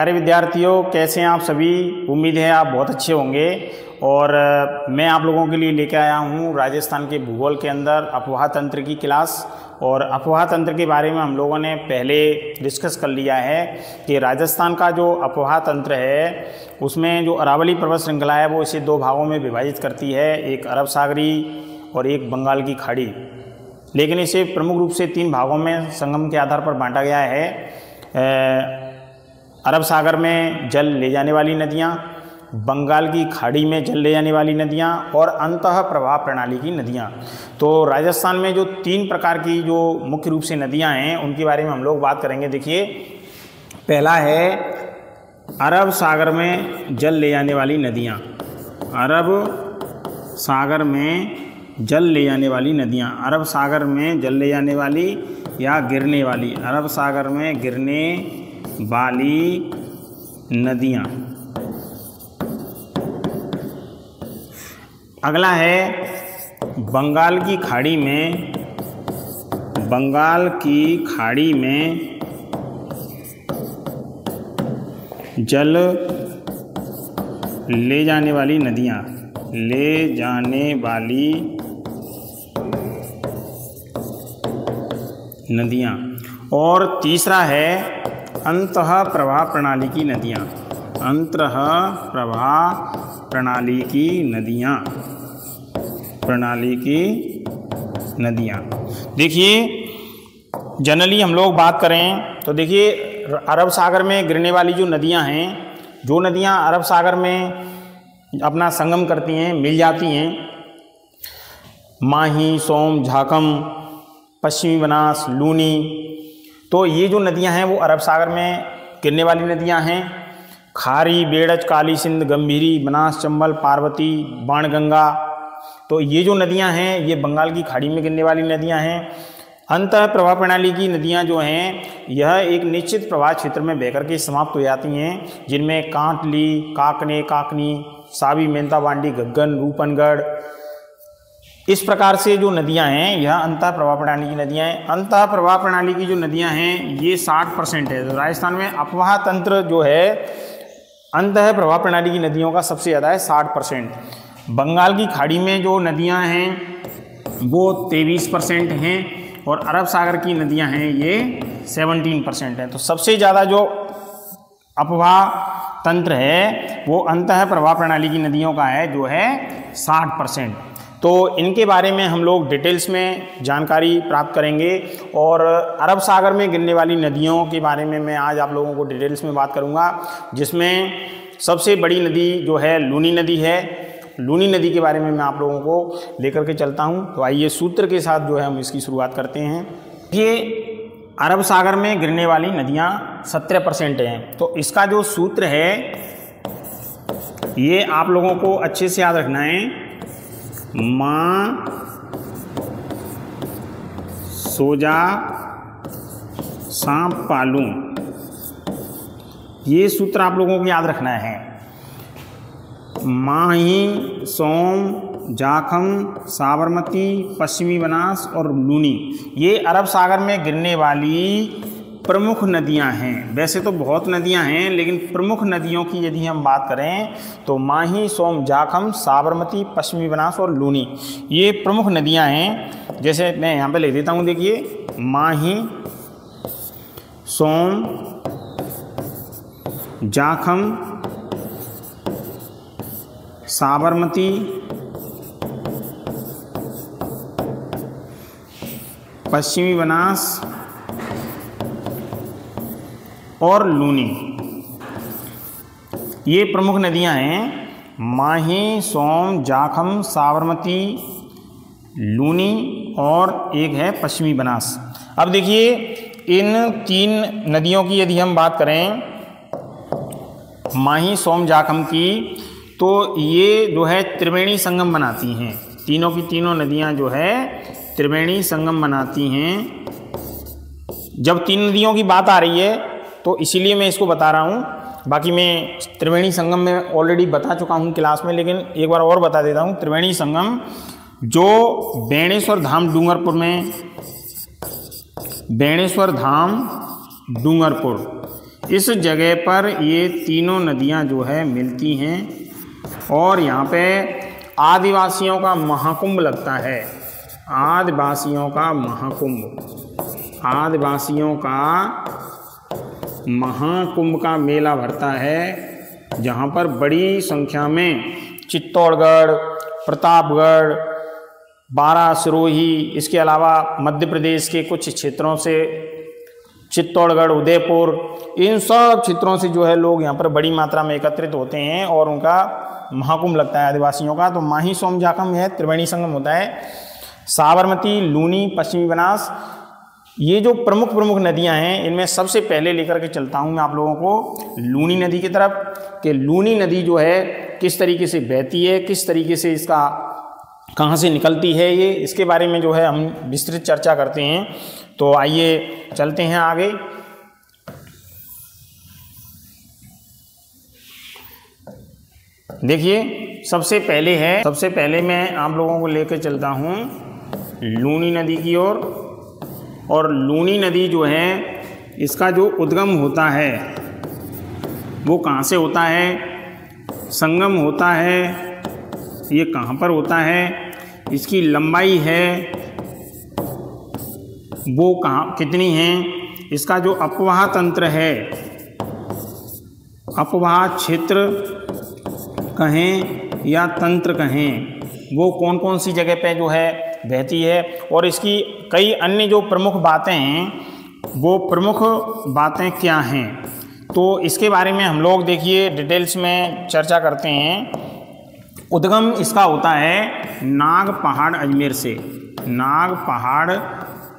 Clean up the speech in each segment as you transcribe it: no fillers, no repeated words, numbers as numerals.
प्यारे विद्यार्थियों, कैसे हैं आप सभी। उम्मीद है आप बहुत अच्छे होंगे। और मैं आप लोगों के लिए लेकर आया हूं राजस्थान के भूगोल के अंदर अफवाह तंत्र की क्लास। और अफवाह तंत्र के बारे में हम लोगों ने पहले डिस्कस कर लिया है कि राजस्थान का जो अफवाह तंत्र है उसमें जो अरावली पर्वत श्रृंखला है वो इसे दो भागों में विभाजित करती है, एक अरब सागरी और एक बंगाल की खाड़ी। लेकिन इसे प्रमुख रूप से तीन भागों में संगम के आधार पर बांटा गया है। अरब सागर में जल ले जाने वाली नदियाँ, बंगाल की खाड़ी में जल ले जाने वाली नदियाँ और अंतः प्रवाह प्रणाली की नदियाँ। तो राजस्थान में जो तीन प्रकार की जो मुख्य रूप से नदियाँ हैं उनके बारे में हम लोग बात करेंगे। देखिए, पहला है अरब सागर में जल ले जाने वाली नदियाँ। अरब सागर में जल ले जाने वाली नदियाँ, अरब सागर में जल ले जाने वाली या गिरने वाली, अरब सागर में गिरने वाली नदियाँ। अगला है बंगाल की खाड़ी में, बंगाल की खाड़ी में जल ले जाने वाली नदियाँ, ले जाने वाली नदियाँ। और तीसरा है अंतः प्रवाह प्रणाली की नदियाँ, अंतः प्रवाह प्रणाली की नदियाँ, प्रणाली की नदियाँ। देखिए, जनरली हम लोग बात करें तो देखिए अरब सागर में गिरने वाली जो नदियाँ हैं, जो नदियाँ अरब सागर में अपना संगम करती हैं, मिल जाती हैं, माही, सोम, झाकम, पश्चिमी बनास, लूनी, तो ये जो नदियां हैं वो अरब सागर में गिरने वाली नदियां हैं। खारी, बेड़च, काली सिंध, गंभीरी, बनास, चंबल, पार्वती, बाणगंगा, तो ये जो नदियां हैं ये बंगाल की खाड़ी में गिरने वाली नदियां हैं। अंतः प्रवाह प्रणाली की नदियां जो हैं यह एक निश्चित प्रवाह क्षेत्र में बहकर के समाप्त हो जाती हैं, जिनमें कांटली, काकने, काकनी, सावी, मेंता, बांडी, घग्गन, रूपनगढ़, इस प्रकार से जो नदियां हैं यह अंतः प्रवाह प्रणाली की नदियां हैं। अंतः प्रवाह प्रणाली की जो नदियां हैं ये 60% है। तो राजस्थान में अफवाह तंत्र जो है अंतः प्रवाह प्रणाली की नदियों का सबसे ज़्यादा है, 60%। बंगाल की खाड़ी में जो नदियां हैं वो 23% हैं और अरब सागर की नदियां हैं ये 17% है। तो सबसे ज़्यादा जो अफवाह तंत्र है वो अंतः प्रवाह प्रणाली की नदियों का है, जो है 60%। तो इनके बारे में हम लोग डिटेल्स में जानकारी प्राप्त करेंगे। और अरब सागर में गिरने वाली नदियों के बारे में मैं आज आप लोगों को डिटेल्स में बात करूंगा, जिसमें सबसे बड़ी नदी जो है लूनी नदी है। लूनी नदी के बारे में मैं आप लोगों को लेकर के चलता हूं। तो आइए सूत्र के साथ जो है हम इसकी शुरुआत करते हैं। ये अरब सागर में गिरने वाली नदियां 17% हैं। तो इसका जो सूत्र है ये आप लोगों को अच्छे से याद रखना है। माँ सोजा सांप पालू, ये सूत्र आप लोगों को याद रखना है। माही, सोम, जाखम, साबरमती, पश्चिमी बनास और लूनी, ये अरब सागर में गिरने वाली प्रमुख नदियां हैं। वैसे तो बहुत नदियां हैं लेकिन प्रमुख नदियों की यदि हम बात करें तो माही, सोम, जाखम, साबरमती, पश्चिमी बनास और लूनी, ये प्रमुख नदियां हैं। जैसे मैं यहाँ पे लिख देता हूँ, देखिए माही, सोम, जाखम, साबरमती, पश्चिमी बनास और लूनी, ये प्रमुख नदियां हैं। माही, सोम, जाखम, साबरमती, लूनी और एक है पश्चिमी बनास। अब देखिए इन तीन नदियों की यदि हम बात करें, माही, सोम, जाखम की, तो ये जो है त्रिवेणी संगम बनाती हैं। तीनों की तीनों नदियां जो है त्रिवेणी संगम बनाती हैं। जब तीन नदियों की बात आ रही है तो इसीलिए मैं इसको बता रहा हूँ। बाकी मैं त्रिवेणी संगम में ऑलरेडी बता चुका हूँ क्लास में, लेकिन एक बार और बता देता हूँ। त्रिवेणी संगम जो बेणेश्वर धाम डूंगरपुर में, बेणेश्वर धाम डूंगरपुर, इस जगह पर ये तीनों नदियां जो है मिलती हैं और यहाँ पे आदिवासियों का महाकुंभ लगता है। आदिवासियों का महाकुंभ, आदिवासियों का महाकुंभ का मेला भरता है, जहाँ पर बड़ी संख्या में चित्तौड़गढ़, प्रतापगढ़, बारां, सिरोही, इसके अलावा मध्य प्रदेश के कुछ क्षेत्रों से, चित्तौड़गढ़, उदयपुर, इन सब क्षेत्रों से जो है लोग यहाँ पर बड़ी मात्रा में एकत्रित होते हैं और उनका महाकुंभ लगता है आदिवासियों का। तो माही, सोम, जाखम यह त्रिवेणी संगम होता है। साबरमती, लूनी, पश्चिमी बनास, ये जो प्रमुख नदियां हैं, इनमें सबसे पहले लेकर के चलता हूँ मैं आप लोगों को लूनी नदी की तरफ, कि लूनी नदी जो है किस तरीके से बहती है, किस तरीके से इसका कहाँ से निकलती है, ये इसके बारे में जो है हम विस्तृत चर्चा करते हैं। तो आइए चलते हैं आगे। देखिए सबसे पहले मैं आप लोगों को लेकर चलता हूँ लूनी नदी की ओर। और लूनी नदी जो है, इसका जो उद्गम होता है वो कहाँ से होता है, संगम होता है, ये कहाँ पर होता है, इसकी लंबाई है वो कहाँ कितनी है, इसका जो अपवाह तंत्र है, अपवाह क्षेत्र कहें या तंत्र कहें, वो कौन कौन सी जगह पे जो है बहती है, और इसकी कई अन्य जो प्रमुख बातें हैं वो प्रमुख बातें क्या हैं, तो इसके बारे में हम लोग देखिए डिटेल्स में चर्चा करते हैं। उद्गम इसका होता है नाग पहाड़ अजमेर से, नाग पहाड़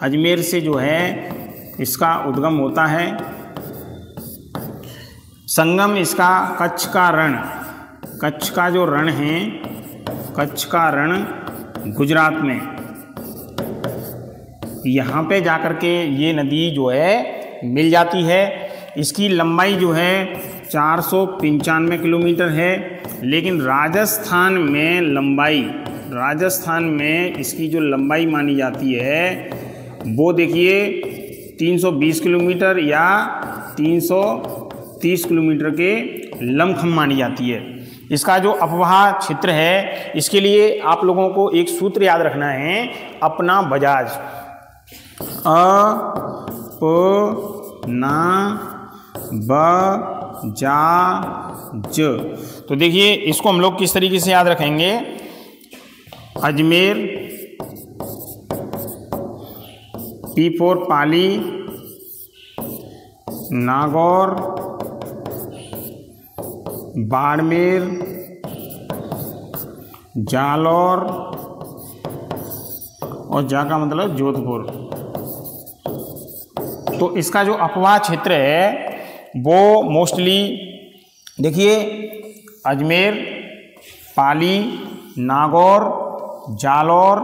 अजमेर से जो है इसका उद्गम होता है। संगम इसका कच्छ का रण, कच्छ का जो रण है, कच्छ का रण गुजरात में, यहाँ पे जाकर के ये नदी जो है मिल जाती है। इसकी लंबाई जो है 495 किलोमीटर है, लेकिन राजस्थान में लंबाई, राजस्थान में इसकी जो लंबाई मानी जाती है वो देखिए 320 किलोमीटर या 330 किलोमीटर के लमखम मानी जाती है। इसका जो अपवाह क्षेत्र है, इसके लिए आप लोगों को एक सूत्र याद रखना है, अपना बजाज, बजाज। तो देखिए इसको हम लोग किस तरीके से याद रखेंगे, अजमेर, पी फॉर पाली, नागौर, बाड़मेर, जालौर और जा का मतलब जोधपुर। तो इसका जो अपवाह क्षेत्र है वो मोस्टली देखिए अजमेर, पाली, नागौर, जालौर,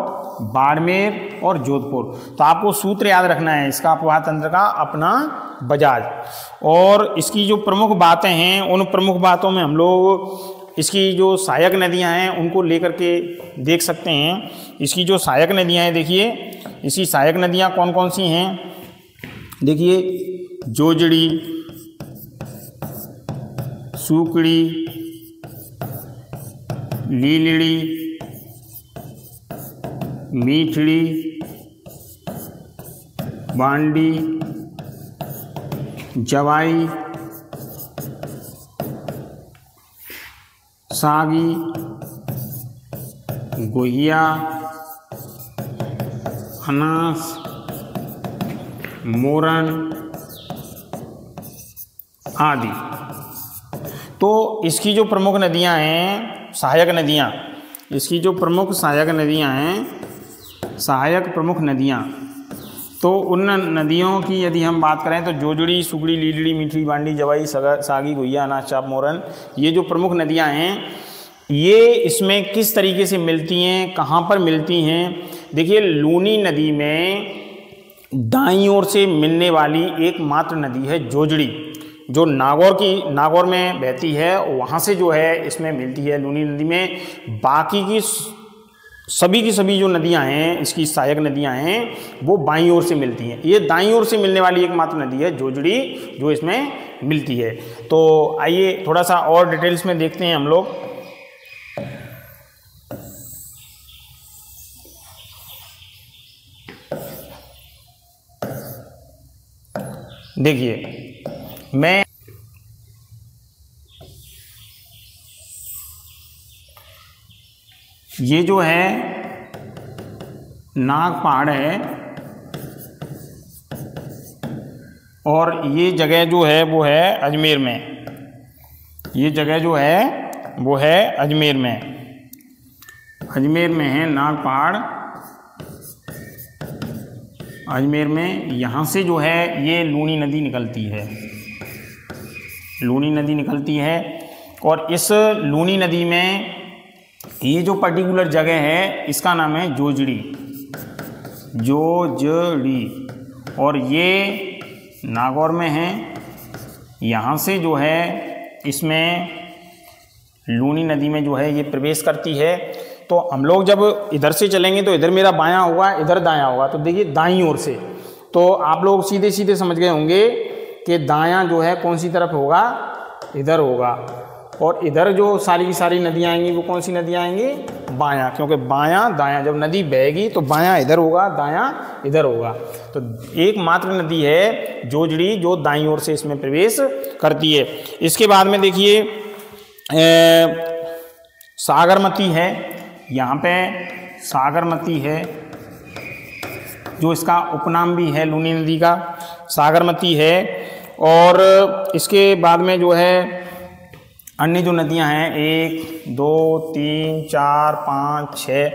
बाड़मेर और जोधपुर। तो आपको सूत्र याद रखना है इसका अपवाह तंत्र का, अपना बजाज। और इसकी जो प्रमुख बातें हैं, उन प्रमुख बातों में हम लोग इसकी जो सहायक नदियां हैं उनको लेकर के देख सकते हैं। इसकी जो सहायक नदियां हैं, देखिए इसकी सहायक नदियां कौन कौन सी हैं, देखिए जोजड़ी, सूकड़ी, लीलड़ी, मीठड़ी, बांडी, जवाई, सागी, गोहिया, अनास, मोरन आदि। तो इसकी जो प्रमुख नदियां हैं, सहायक नदियां, इसकी जो प्रमुख सहायक नदियां हैं, सहायक प्रमुख नदियां, तो उन नदियों की यदि हम बात करें तो जोजड़ी, सुगड़ी, लीलड़ी, मीठड़ी, बांडी, जवाई, सागी, गोहिया, अनाज, चाप, मोरन, ये जो प्रमुख नदियां हैं ये इसमें किस तरीके से मिलती हैं, कहाँ पर मिलती हैं। देखिए लूनी नदी में दाईं ओर से मिलने वाली एकमात्र नदी है जोजड़ी, जो नागौर में बहती है, वहाँ से जो है इसमें मिलती है लूनी नदी में। बाकी की सभी की सभी जो नदियां हैं, इसकी सहायक नदियां हैं, वो बाईं ओर से मिलती हैं। ये दाईं ओर से मिलने वाली एकमात्र नदी है जोजड़ी, जो इसमें मिलती है। तो आइए थोड़ा सा और डिटेल्स में देखते हैं हम लोग। देखिए, मैं ये जो है नाग पहाड़ है, और ये जगह जो है वो है अजमेर में। ये जगह जो है वो है अजमेर में। अजमेर में है नाग पहाड़, अजमेर में। यहाँ से जो है ये लूनी नदी निकलती है, लूनी नदी निकलती है। और इस लूनी नदी में ये जो पर्टिकुलर जगह है इसका नाम है जोजड़ी, जोजड़ी। और ये नागौर में है। यहाँ से जो है इसमें लूनी नदी में जो है ये प्रवेश करती है। तो हम लोग जब इधर से चलेंगे तो इधर मेरा बायां होगा, इधर दायां होगा। तो देखिए दाईं ओर से, तो आप लोग सीधे सीधे समझ गए होंगे कि दायां जो है कौन सी तरफ होगा, इधर होगा। और इधर जो सारी की सारी नदियाँ आएंगी वो कौन सी नदियाँ आएंगी, बायां, क्योंकि बायां दायां जब नदी बहेगी तो बायां इधर होगा, दायां इधर होगा। तो एकमात्र नदी है जोजड़ी जो दाईं ओर से इसमें प्रवेश करती है। इसके बाद में देखिए सागरमती है, यहाँ पे सागरमती है, जो इसका उपनाम भी है लूनी नदी का, सागरमती है। और इसके बाद में जो है अन्य जो नदियां हैं 1, 2, 3, 4, 5, 6,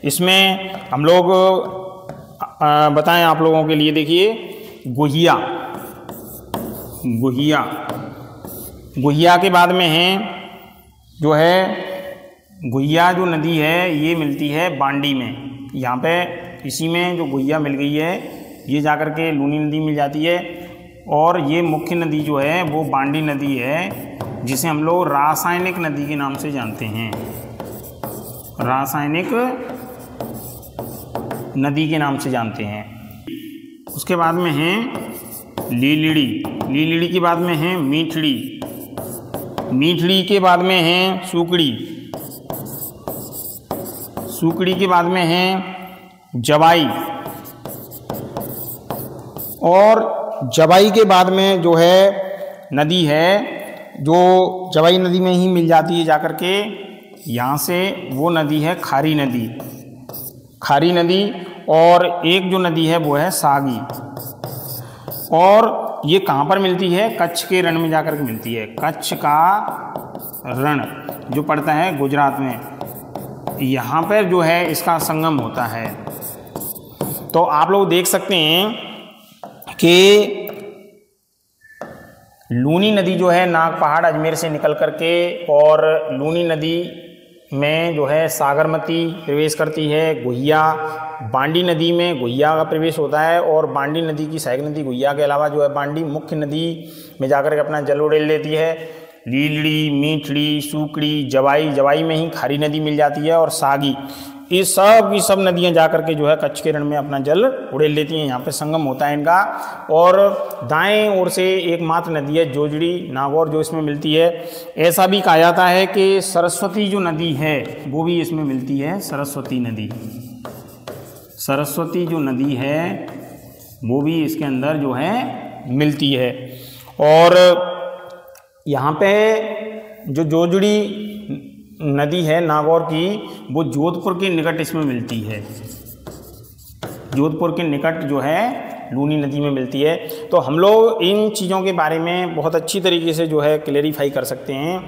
इसमें हम लोग बताएं आप लोगों के लिए। देखिए गुहिया, गुहिया, गुहिया के बाद में है जो है गुहिया जो नदी है ये मिलती है बांडी में। यहाँ पे इसी में जो गुहिया मिल गई है ये जाकर के लूनी नदी मिल जाती है। और ये मुख्य नदी जो है वो बांडी नदी है, जिसे हम लोग रासायनिक नदी के नाम से जानते हैं, रासायनिक नदी के नाम से जानते हैं। उसके बाद में है लीलड़ी, लीलड़ी के बाद में है मीठड़ी, मीठड़ी के बाद में है सूकड़ी, सूकड़ी के बाद में है जवाई, और जवाई के बाद में जो है नदी है जो जवाई नदी में ही मिल जाती है जाकर के, यहाँ से वो नदी है खारी नदी, खारी नदी। और एक जो नदी है वो है सागी, और ये कहाँ पर मिलती है, कच्छ के रण में जाकर के मिलती है। कच्छ का रण जो पड़ता है गुजरात में, यहाँ पर जो है इसका संगम होता है। तो आप लोग देख सकते हैं कि लूनी नदी जो है नाग पहाड़ अजमेर से निकल करके और लूनी नदी में जो है सागरमती प्रवेश करती है। गुहिया, बांडी नदी में गुहिया का प्रवेश होता है, और बांडी नदी की सहायक नदी गुहिया के अलावा जो है बांडी मुख्य नदी में जाकर के अपना जल उड़ेल लेती है। लीलड़ी, मीठड़ी, सूकड़ी, जवाई, जवाई में ही खारी नदी मिल जाती है, और सागी, ये सब की सब नदियां जाकर के जो है कच्छ के रण में अपना जल उड़ेल लेती हैं। यहाँ पे संगम होता है इनका। और दाएं ओर से एकमात्र नदी है जोजड़ी, नागौर, जो इसमें मिलती है। ऐसा भी कहा जाता है कि सरस्वती जो नदी है वो भी इसमें मिलती है, सरस्वती नदी, सरस्वती जो नदी है वो भी इसके अंदर जो है मिलती है। और यहाँ पे जो जोजड़ी नदी है नागौर की, वो जोधपुर के निकट इसमें मिलती है, जोधपुर के निकट जो है लूनी नदी में मिलती है। तो हम लोग इन चीज़ों के बारे में बहुत अच्छी तरीके से जो है क्लेरिफाई कर सकते हैं।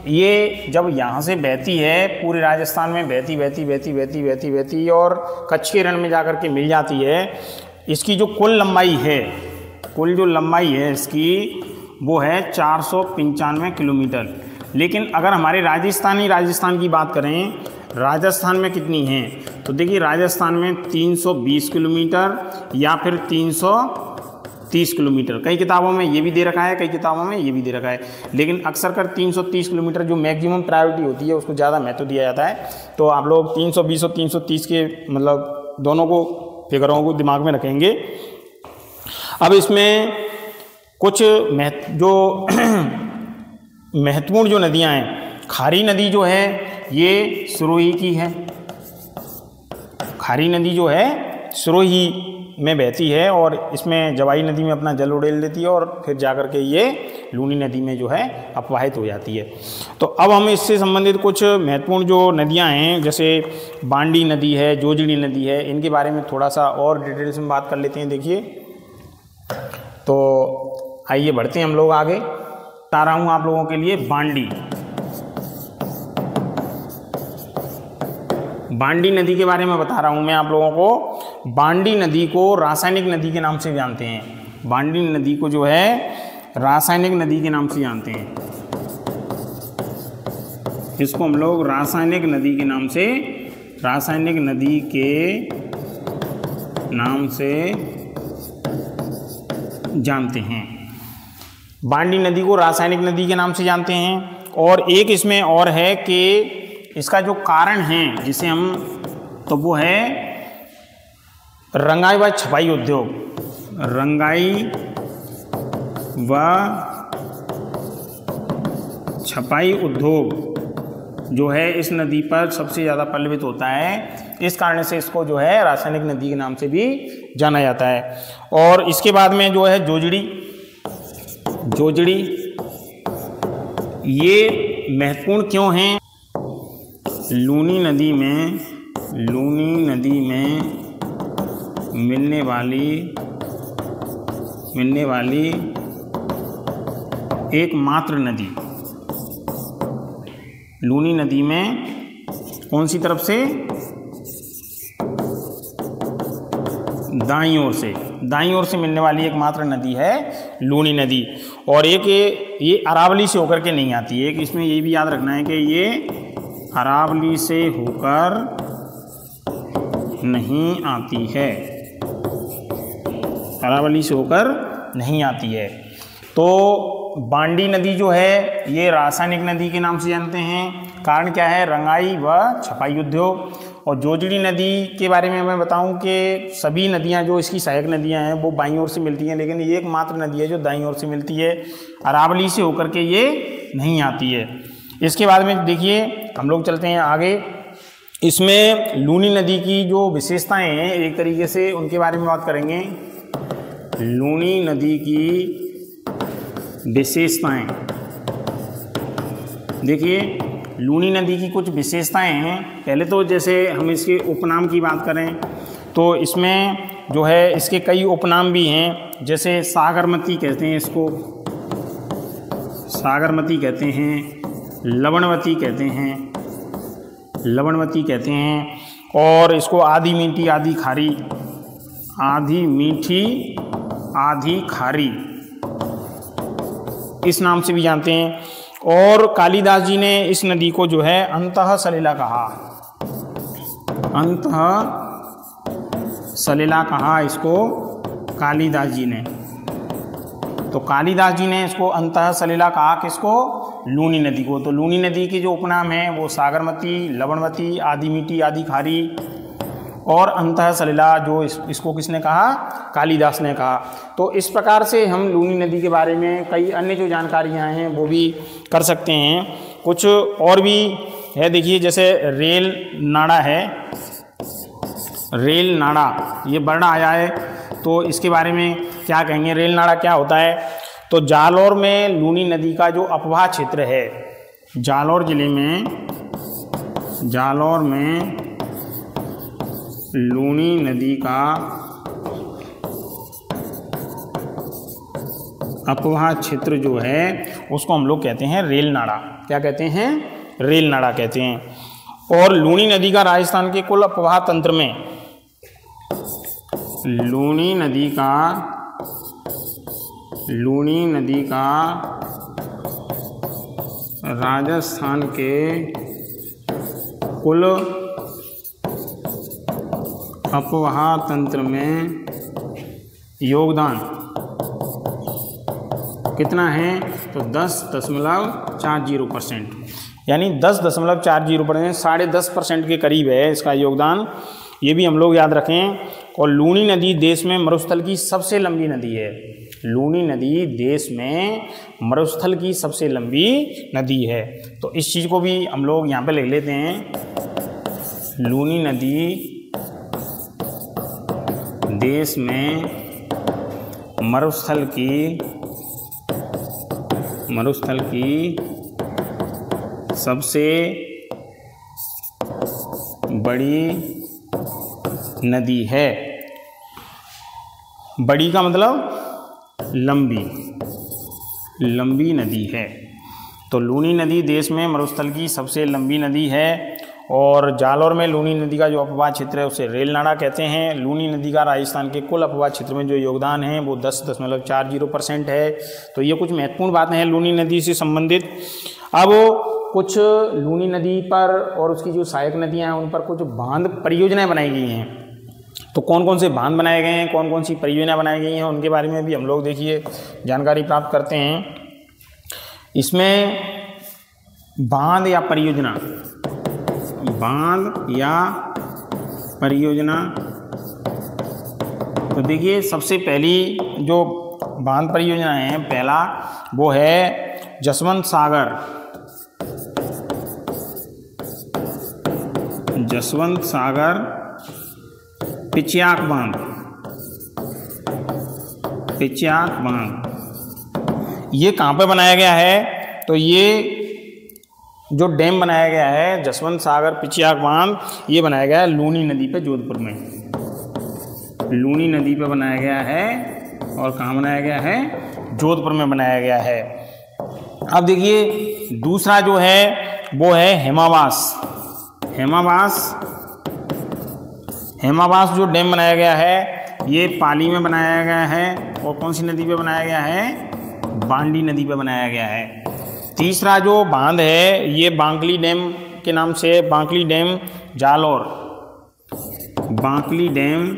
ये जब यहाँ से बहती है पूरे राजस्थान में बहती बहती बहती बहती बहती बहती और कच्छ के रण में जाकर के मिल जाती है। इसकी जो कुल लंबाई है, कुल जो लंबाई है इसकी वो है 495 किलोमीटर। लेकिन अगर हमारे राजस्थान की बात करें, राजस्थान में कितनी है, तो देखिए राजस्थान में 320 किलोमीटर या फिर 30 किलोमीटर। कई किताबों में ये भी दे रखा है, कई किताबों में ये भी दे रखा है, लेकिन अक्सर कर 330 किलोमीटर जो मैक्सिमम प्रायोरिटी होती है उसको ज़्यादा महत्व दिया जाता है। तो आप लोग 320 और 330 के मतलब दोनों को फिगरों को दिमाग में रखेंगे। अब इसमें कुछ जो महत्वपूर्ण जो नदियाँ हैं, खारी नदी जो है ये सिरोही की है। खारी नदी जो है सिरोही में बहती है और इसमें जवाई नदी में अपना जल उड़ेल देती है और फिर जाकर के ये लूनी नदी में जो है अपवाहित हो जाती है। तो अब हम इससे संबंधित कुछ महत्वपूर्ण जो नदियां हैं, जैसे बांडी नदी है, जोजड़ी नदी है, इनके बारे में थोड़ा सा और डिटेल्स में बात कर लेते हैं। देखिए, तो आइए बढ़ते हैं हम लोग आगे। बता रहा हूँ आप लोगों के लिए बांडी नदी के बारे में बता रहा हूँ मैं आप लोगों को। बांडी नदी को रासायनिक नदी के नाम से जानते हैं। बांडी नदी को जो है रासायनिक नदी के नाम से जानते हैं। इसको हम लोग रासायनिक नदी के नाम से जानते हैं। बांडी नदी को रासायनिक नदी के नाम से जानते हैं। और एक इसमें और है कि इसका जो कारण है जिसे हम, तो वो है रंगाई व छपाई उद्योग। रंगाई व छपाई उद्योग जो है इस नदी पर सबसे ज़्यादा पल्लवित होता है। इस कारण से इसको जो है रासायनिक नदी के नाम से भी जाना जाता है। और इसके बाद में जो है जोजड़ी, ये महत्वपूर्ण क्यों हैं? लूनी नदी में मिलने वाली एकमात्र नदी। लूनी नदी में कौन सी तरफ से? दाईं ओर से मिलने वाली एकमात्र नदी है लूनी नदी। और एक ये अरावली से होकर के नहीं आती है। एक इसमें ये भी याद रखना है कि ये अरावली से होकर नहीं आती है। अरावली से होकर नहीं आती है। तो बांडी नदी जो है ये रासायनिक नदी के नाम से जानते हैं। कारण क्या है? रंगाई व छपाई उद्योग। और जोजड़ी नदी के बारे में मैं बताऊं कि सभी नदियां जो इसकी सहायक नदियां हैं वो बाईं ओर से मिलती हैं, लेकिन ये एकमात्र नदी है जो दाईं ओर से मिलती है। अरावली से होकर के ये नहीं आती है। इसके बाद में देखिए हम लोग चलते हैं आगे। इसमें लूनी नदी की जो विशेषताएं हैं एक तरीके से उनके बारे में बात करेंगे। लूनी नदी की विशेषताएं, देखिए लूनी नदी की कुछ विशेषताएं हैं। पहले तो जैसे हम इसके उपनाम की बात करें तो इसमें जो है इसके कई उपनाम भी हैं। जैसे सागरमती कहते हैं इसको, सागरमती कहते हैं, लवणवती कहते हैं, और इसको आधी मीठी आधी खारी इस नाम से भी जानते हैं। और कालिदास जी ने इस नदी को जो है अंतः सलिला कहा इसको कालिदास जी ने। तो कालिदास जी ने इसको अंतः सलिला कहा किसको? लूनी नदी को। तो लूनी नदी के जो उपनाम हैं वो सागरमती, लवणवती, आधी मीठी आधी खारी और अंतः सलिला, जो इसको किसने कहा? कालिदास ने कहा। तो इस प्रकार से हम लूनी नदी के बारे में कई अन्य जो जानकारियां हैं वो भी कर सकते हैं। कुछ और भी है, देखिए जैसे रेल नाड़ा है, रेल नाड़ा ये वर्ड आया है, तो इसके बारे में क्या कहेंगे? रेल नाड़ा क्या होता है? तो जालौर में लूनी नदी का जो अपवाह क्षेत्र है, जालौर जिले में लूनी नदी का अपवाह क्षेत्र जो है उसको हम लोग कहते हैं रेल नाड़ा। क्या कहते हैं? रेल नाड़ा कहते हैं। और लूनी नदी का राजस्थान के कुल अपवाह तंत्र में, लूनी नदी का राजस्थान के कुल अपवाह तंत्र में योगदान कितना है, तो 10.40%, यानी 10.40%, 10.5% के करीब है इसका योगदान। ये भी हम लोग याद रखें। और लूनी नदी देश में मरुस्थल की सबसे लंबी नदी है। लूनी नदी देश में मरुस्थल की सबसे लंबी नदी है। तो इस चीज़ को भी हम लोग यहाँ पे लिख लेते हैं। लूनी नदी देश में मरुस्थल की सबसे बड़ी नदी है। बड़ी का मतलब लंबी नदी है। तो लूनी नदी देश में मरुस्थल की सबसे लंबी नदी है। और जालौर में लूनी नदी का जो अपवाह क्षेत्र है उसे रेल नाला कहते हैं। लूनी नदी का राजस्थान के कुल अपवाह क्षेत्र में जो योगदान है वो 10.40% है। तो ये कुछ महत्वपूर्ण बातें हैं लूनी नदी से संबंधित। अब कुछ लूनी नदी पर और उसकी जो सहायक नदियां हैं उन पर कुछ बांध परियोजनाएं बनाई गई हैं। तो कौन कौन से बांध बनाए गए हैं, कौन कौन सी परियोजनाएं बनाई गई हैं, उनके बारे में भी हम लोग देखिए जानकारी प्राप्त करते हैं। इसमें बांध या परियोजना, तो देखिए सबसे पहली जो बांध परियोजना है, पहला वो है जसवंत सागर पिच्याक बांध। ये कहाँ पे बनाया गया है, तो ये जो डैम बनाया गया है जसवंत सागर पिच्याक बांध, ये बनाया गया है लूनी नदी पे, जोधपुर में लूनी नदी पे बनाया गया है। और कहाँ बनाया गया है, जोधपुर में बनाया गया है। अब देखिए दूसरा जो है वो है हेमावास जो डैम बनाया गया है ये पाली में बनाया गया है। और कौन सी नदी पे बनाया गया है, बांडी नदी पे बनाया गया है। तीसरा जो बांध है ये बांकली डैम के नाम से, बांकली डैम जालौर, बांकली डैम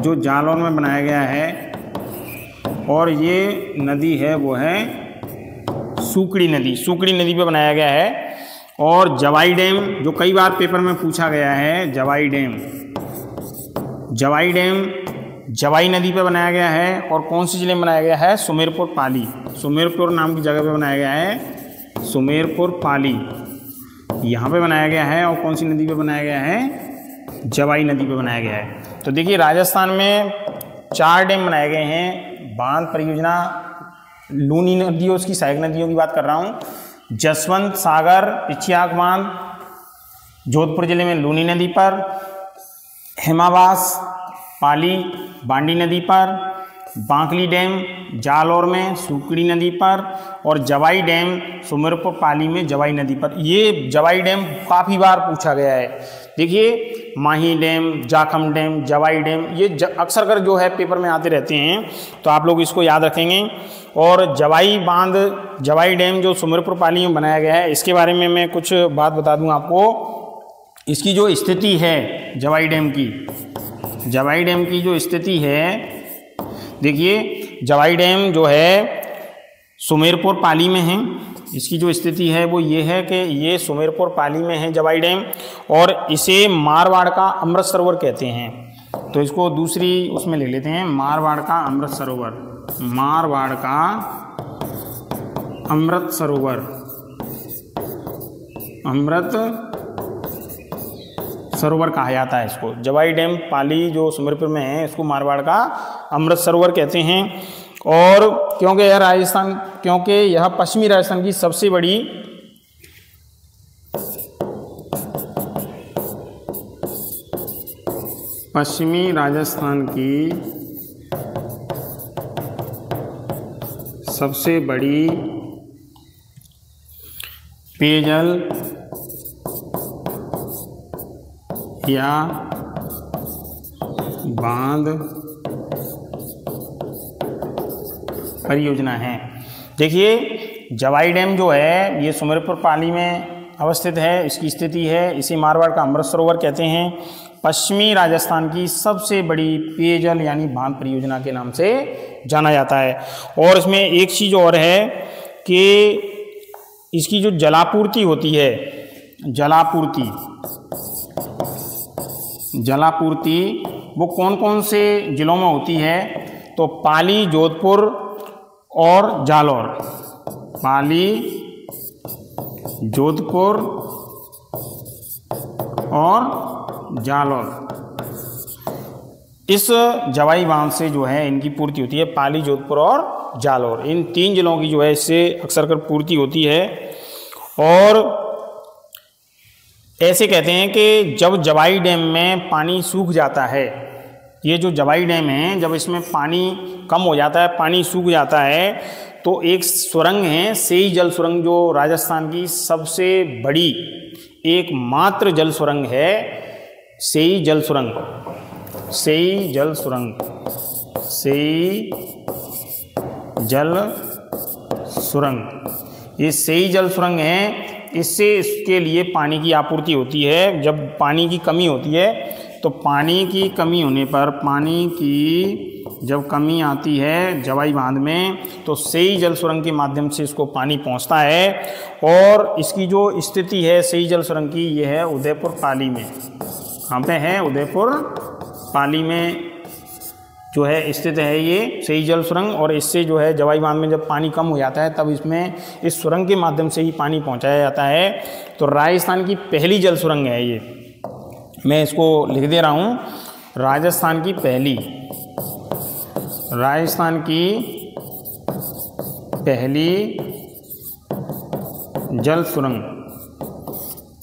जो जालौर में बनाया गया है। और ये नदी है वो है सूकड़ी नदी पे बनाया गया है। और जवाई डैम जो कई बार पेपर में पूछा गया है, जवाई डैम जवाई नदी पे बनाया गया है। और कौन सी जिले में बनाया गया है, सुमेरपुर पाली, सुमेरपुर नाम की जगह पे बनाया गया है, सुमेरपुर पाली यहाँ पे बनाया गया है। और कौन सी नदी पे बनाया गया है, जवाई नदी पे बनाया गया है। तो देखिए राजस्थान में 4 डैम बनाए गए हैं। बांध परियोजना लूनी नदी और उसकी सहायक नदियों की बात कर रहा हूँ। जसवंत सागर पिच्याक बांध जोधपुर जिले में लूनी नदी पर, हेमावास पाली बांडी नदी पर, बांकली डैम जालौर में सूकड़ी नदी पर, और जवाई डैम सुमेरपुर पाली में जवाई नदी पर। ये जवाई डैम काफ़ी बार पूछा गया है। देखिए माही डैम, जाखम डैम, जवाई डैम ये अक्सर कर जो है पेपर में आते रहते हैं, तो आप लोग इसको याद रखेंगे। और जवाई डैम जो सुमेरपुर पाली में बनाया गया है, इसके बारे में मैं कुछ बात बता दूं आपको। इसकी जो स्थिति है जवाई डैम की जो स्थिति है, देखिए जवाई डैम जो है सुमेरपुर पाली में है। इसकी जो स्थिति है वो ये है कि ये सुमेरपुर पाली में है जवाई डैम, और इसे मारवाड़ का अमृत सरोवर कहते हैं। तो इसको दूसरी उसमें ले लेते हैं, मारवाड़ का अमृत सरोवर कहा जाता है इसको। जवाई डैम पाली जो सुमेरपुर में है इसको मारवाड़ का अमृत सरोवर कहते हैं। और क्योंकि यह पश्चिमी राजस्थान की सबसे बड़ी पेयजल या बांध परियोजना है। देखिए जवाई डैम जो है ये सुमेरपुर पाली में अवस्थित है, इसकी स्थिति है, इसे मारवाड़ का अमृत सरोवर कहते हैं। पश्चिमी राजस्थान की सबसे बड़ी पेयजल यानी बांध परियोजना के नाम से जाना जाता है। और इसमें एक चीज़ और है कि इसकी जो जलापूर्ति होती है, जलापूर्ति वो कौन कौन से जिलों में होती है, तो पाली, जोधपुर और जालौर। पाली, जोधपुर और जालौर, इस जवाई बांध से जो है इनकी पूर्ति होती है। पाली, जोधपुर और जालौर, इन 3 जिलों की जो है इससे अक्सर कर पूर्ति होती है। और ऐसे कहते हैं कि जब जवाई डैम में पानी सूख जाता है, ये जो जवाई डैम है जब इसमें पानी कम हो जाता है, पानी सूख जाता है, तो एक सुरंग है सेई जल सुरंग, जो राजस्थान की सबसे बड़ी एकमात्र जल सुरंग है, सेई जल सुरंग। सेई जल सुरंग, सेई जल सुरंग, ये सेई जल सुरंग है। इससे इसके लिए पानी की आपूर्ति होती है। जब पानी की कमी होती है तो पानी की कमी होने पर, पानी की जब कमी आती है जवाई बांध में, तो सेई जल सुरंग के माध्यम से इसको पानी पहुंचता है। और इसकी जो स्थिति है सेई जल सुरंग की, ये है उदयपुर पाली में। यहाँ पे है उदयपुर पाली में जो है स्थित है ये सेई जल सुरंग। और इससे जो है जवाई बांध में जब पानी कम हो जाता है तब इसमें इस सुरंग के माध्यम से ही पानी पहुंचाया जाता है। तो राजस्थान की पहली जल सुरंग है ये, मैं इसको लिख दे रहा हूँ, राजस्थान की पहली जल सुरंग।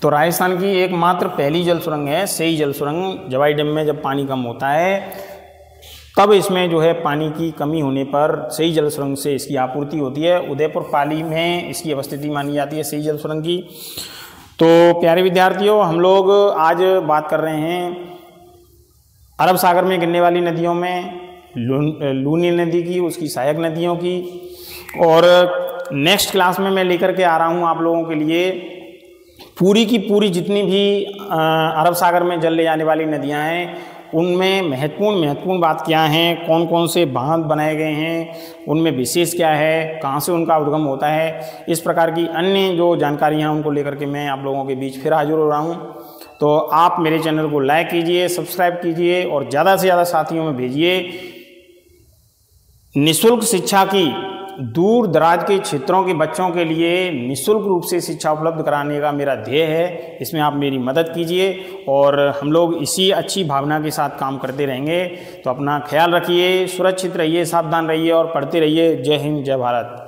तो राजस्थान की एकमात्र पहली जल सुरंग है सेई जल सुरंग। जवाई डैम में जब पानी कम होता है तब इसमें जो है पानी की कमी होने पर सेई जल सुरंग से इसकी आपूर्ति होती है। उदयपुर पाली में इसकी अवस्थिति मानी जाती है सेई जल सुरंग की। तो प्यारे विद्यार्थियों, हम लोग आज बात कर रहे हैं अरब सागर में गिरने वाली नदियों में लूनी नदी की, उसकी सहायक नदियों की। और नेक्स्ट क्लास में मैं लेकर के आ रहा हूँ आप लोगों के लिए पूरी की पूरी जितनी भी अरब सागर में जल ले जाने वाली नदियाँ हैं उनमें महत्वपूर्ण बात क्या है, कौन कौन से बांध बनाए गए हैं, उनमें विशेष क्या है, कहाँ से उनका उद्गम होता है, इस प्रकार की अन्य जो जानकारियाँ उनको लेकर के मैं आप लोगों के बीच फिर हाजिर हो रहा हूँ। तो आप मेरे चैनल को लाइक कीजिए, सब्सक्राइब कीजिए और ज़्यादा से ज़्यादा साथियों में भेजिए। निःशुल्क शिक्षा की दूर दराज के क्षेत्रों के बच्चों के लिए निःशुल्क रूप से शिक्षा उपलब्ध कराने का मेरा ध्येय है। इसमें आप मेरी मदद कीजिए और हम लोग इसी अच्छी भावना के साथ काम करते रहेंगे। तो अपना ख्याल रखिए, सुरक्षित रहिए, सावधान रहिए और पढ़ते रहिए। जय हिंद, जय भारत।